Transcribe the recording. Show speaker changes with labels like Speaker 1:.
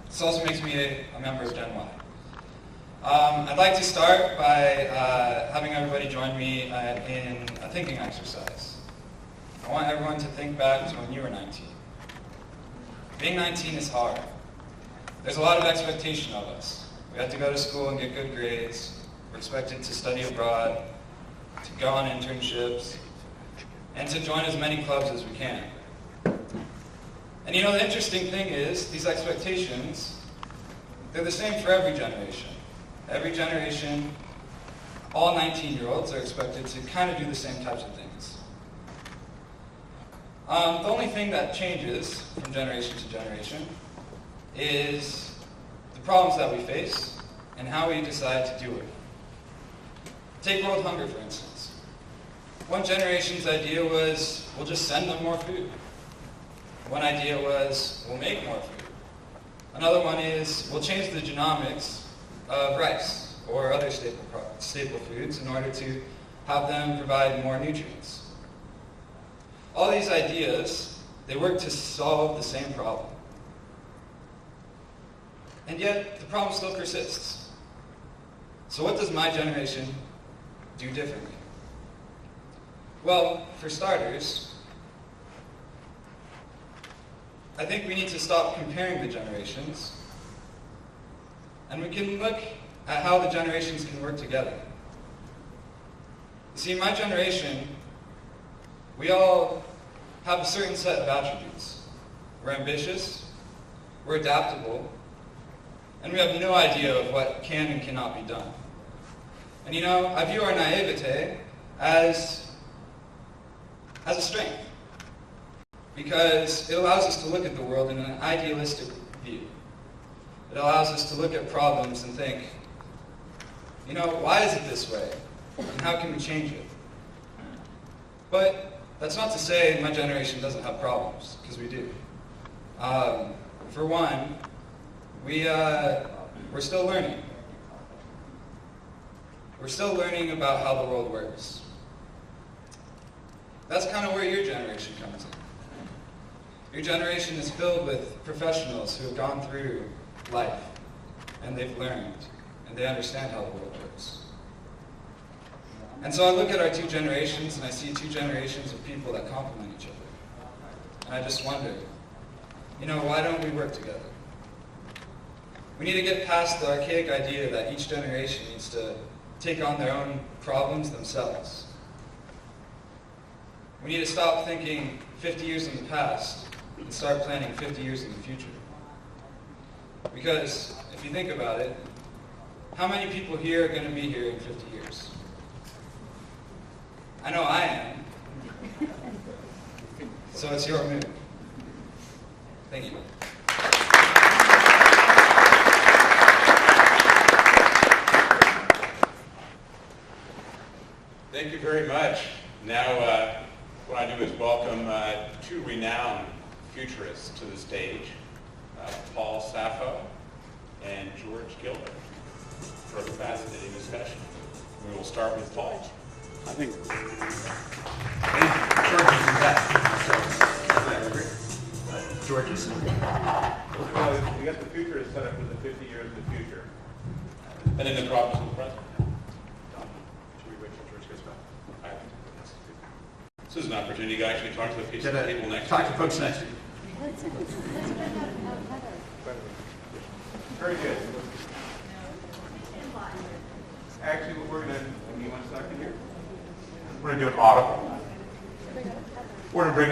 Speaker 1: This also makes me a member of Gen Y. I'd like to start by having everybody join me in a thinking exercise. I want everyone to think back to when you were 19. Being 19 is hard. There's a lot of expectation of us. We have to go to school and get good grades. We're expected to study abroad, to go on internships, and to join as many clubs as we can. And you know, the interesting thing is, these expectations, they're the same for every generation. Every generation, all 19-year-olds are expected to kind of do the same types of things. The only thing that changes from generation to generation is the problems that we face and how we decide to do it. Take world hunger, for instance. One generation's idea was, we'll just send them more food. One idea was, we'll make more food. Another one is, we'll change the genomics of rice or other staple foods in order to have them provide more nutrients. All these ideas, they work to solve the same problem. And yet, the problem still persists. So what does my generation do differently? Well, for starters, I think we need to stop comparing the generations, and we can look at how the generations can work together. You see, in my generation, we all have a certain set of attributes. We're ambitious, we're adaptable, and we have no idea of what can and cannot be done. And you know, I view our naivete as a strength, because it allows us to look at the world in an idealistic view. It allows us to look at problems and think, you know, why is it this way? And how can we change it? But that's not to say my generation doesn't have problems, because we do. For one, we're still learning. We're still learning about how the world works. That's kind of where your generation comes in. Your generation is filled with professionals who have gone through life, and they've learned, and they understand how the world works. And so I look at our two generations, and I see two generations of people that complement each other. And I just wonder, you know, why don't we work together? We need to get past the archaic idea that each generation needs to take on their own problems themselves. We need to stop thinking 50 years in the past and start planning 50 years in the future. Because if you think about it, how many people here are going to be here in 50 years? I know I am. So it's your move. Thank you.
Speaker 2: Thank you very much. Now, what I do is welcome two renowned futurists to the stage, Paul Sappho and George Gilbert, for a fascinating discussion. We will start with Paul.
Speaker 3: I think
Speaker 2: George is Well, we got the future set up with the 50 years in the future. And then the problems of the present. Should we wait till George gets back? This is an opportunity to actually talk to the people next to you.
Speaker 3: talk to folks next to you.
Speaker 2: Very good. Actually, what we're going to, you want to start here? We're going to do an audible. We're going to bring